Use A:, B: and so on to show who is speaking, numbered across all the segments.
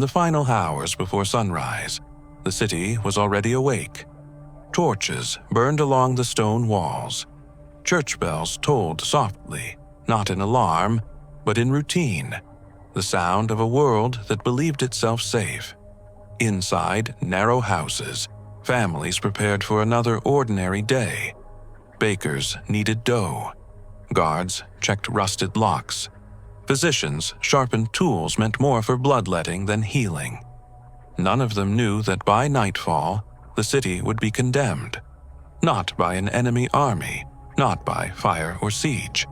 A: the final hours before sunrise, the city was already awake. Torches burned along the stone walls. Church bells tolled softly, not in alarm, but in routine, the sound of a world that believed itself safe. Inside narrow houses, families prepared for another ordinary day. Bakers kneaded dough. Guards checked rusted locks. Physicians sharpened tools meant more for bloodletting than healing. None of them knew that by nightfall, the city would be condemned, not by an enemy army, not by fire or siege,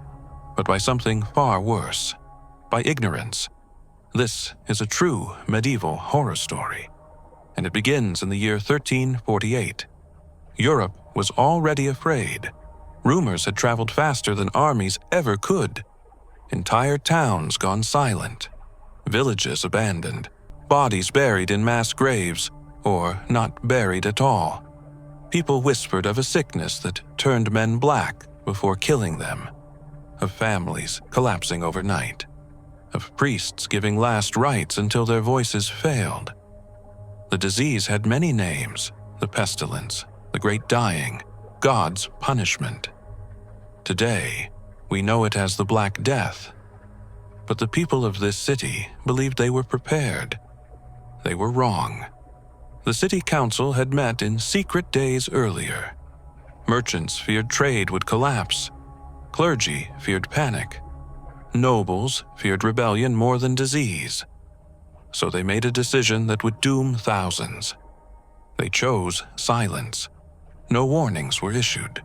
A: but by something far worse, by ignorance. This is a true medieval horror story, and it begins in the year 1348. Europe was already afraid. Rumors had traveled faster than armies ever could. Entire towns gone silent, villages abandoned, bodies buried in mass graves, or not buried at all. People whispered of a sickness that turned men black before killing them, of families collapsing overnight, of priests giving last rites until their voices failed. The disease had many names: the pestilence, the great dying, God's punishment. Today, we know it as the Black Death. But the people of this city believed they were prepared. They were wrong. The city council had met in secret days earlier. Merchants feared trade would collapse. Clergy feared panic. Nobles feared rebellion more than disease. So they made a decision that would doom thousands. They chose silence. No warnings were issued.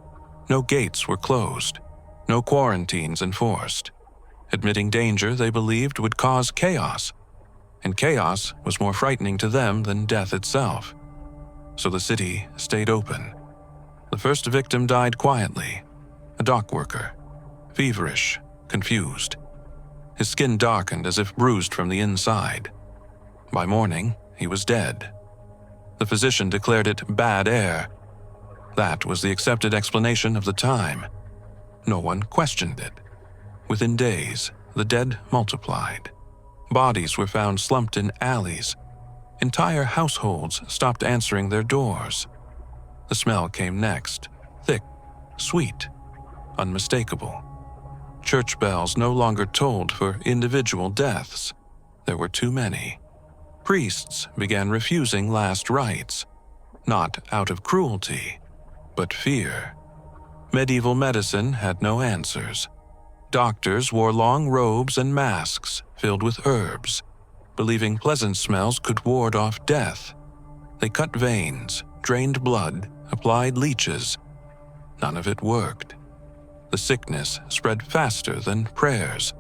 A: No gates were closed. No quarantines enforced. Admitting danger they believed would cause chaos, and chaos was more frightening to them than death itself. So the city stayed open. The first victim died quietly, a dock worker, feverish, confused. His skin darkened as if bruised from the inside. By morning, he was dead. The physician declared it bad air. That was the accepted explanation of the time. No one questioned it. Within days, the dead multiplied. Bodies were found slumped in alleys. Entire households stopped answering their doors. The smell came next, thick, sweet, unmistakable. Church bells no longer tolled for individual deaths. There were too many. Priests began refusing last rites, not out of cruelty, but fear. Medieval medicine had no answers. Doctors wore long robes and masks filled with herbs, believing pleasant smells could ward off death. They cut veins, drained blood, applied leeches. None of it worked. The sickness spread faster than prayers.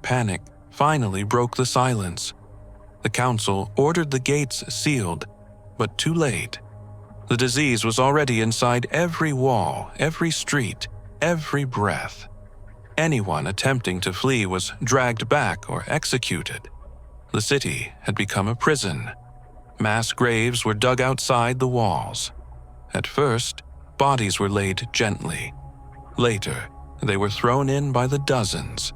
A: Panic finally broke the silence. The council ordered the gates sealed, but too late. The disease was already inside every wall, every street, every breath. Anyone attempting to flee was dragged back or executed. The city had become a prison. Mass graves were dug outside the walls. At first, bodies were laid gently. Later, they were thrown in by the dozens,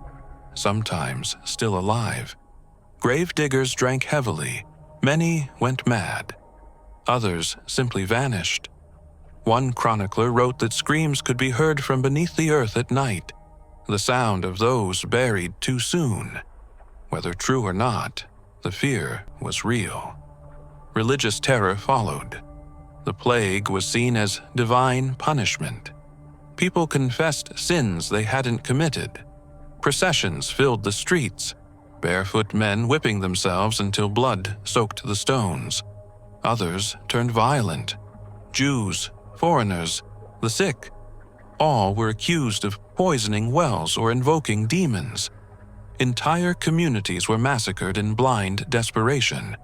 A: sometimes still alive. Grave diggers drank heavily. Many went mad. Others simply vanished. One chronicler wrote that screams could be heard from beneath the earth at night, the sound of those buried too soon. Whether true or not, the fear was real. Religious terror followed. The plague was seen as divine punishment. People confessed sins they hadn't committed. Processions filled the streets, barefoot men whipping themselves until blood soaked the stones. Others turned violent. Jews, foreigners, the sick. All were accused of poisoning wells or invoking demons. Entire communities were massacred in blind desperation.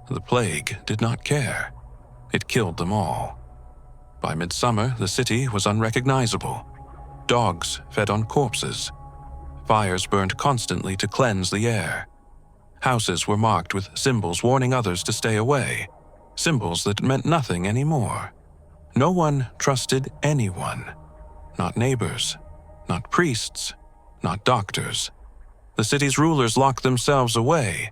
A: The plague did not care. It killed them all. By midsummer, the city was unrecognizable. Dogs fed on corpses. Fires burned constantly to cleanse the air. Houses were marked with symbols warning others to stay away, symbols that meant nothing anymore. No one trusted anyone. Not neighbors, not priests, not doctors. The city's rulers locked themselves away.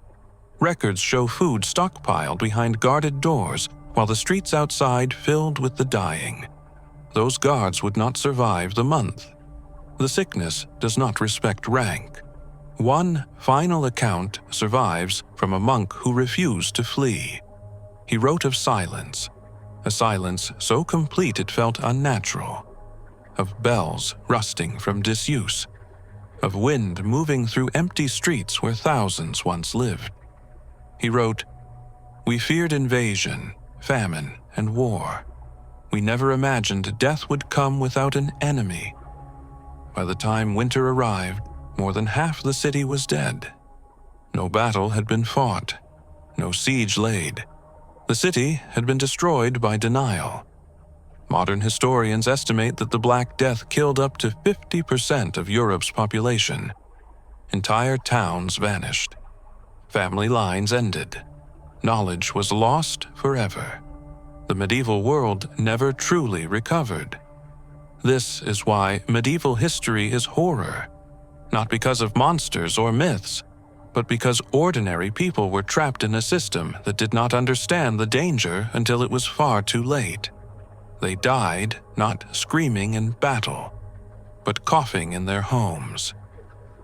A: records show food stockpiled behind guarded doors while the streets outside filled with the dying. Those guards would not survive the month. The sickness does not respect rank. One final account survives from a monk who refused to flee. He wrote of silence, a silence so complete it felt unnatural, of bells rusting from disuse, of wind moving through empty streets where thousands once lived. He wrote, "We feared invasion, famine, and war. We never imagined death would come without an enemy. By the time winter arrived, more than half the city was dead. No battle had been fought, no siege laid. The city had been destroyed by denial. Modern historians estimate that the Black Death killed up to 50% of Europe's population. Entire towns vanished. Family lines ended. Knowledge was lost forever. The medieval world never truly recovered. This is why medieval history is horror, not because of monsters or myths, but because ordinary people were trapped in a system that did not understand the danger until it was far too late. They died not screaming in battle, but coughing in their homes,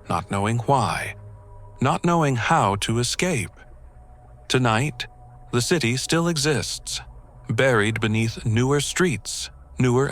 A: not knowing why, not knowing how to escape. Tonight, the city still exists, buried beneath newer streets, newer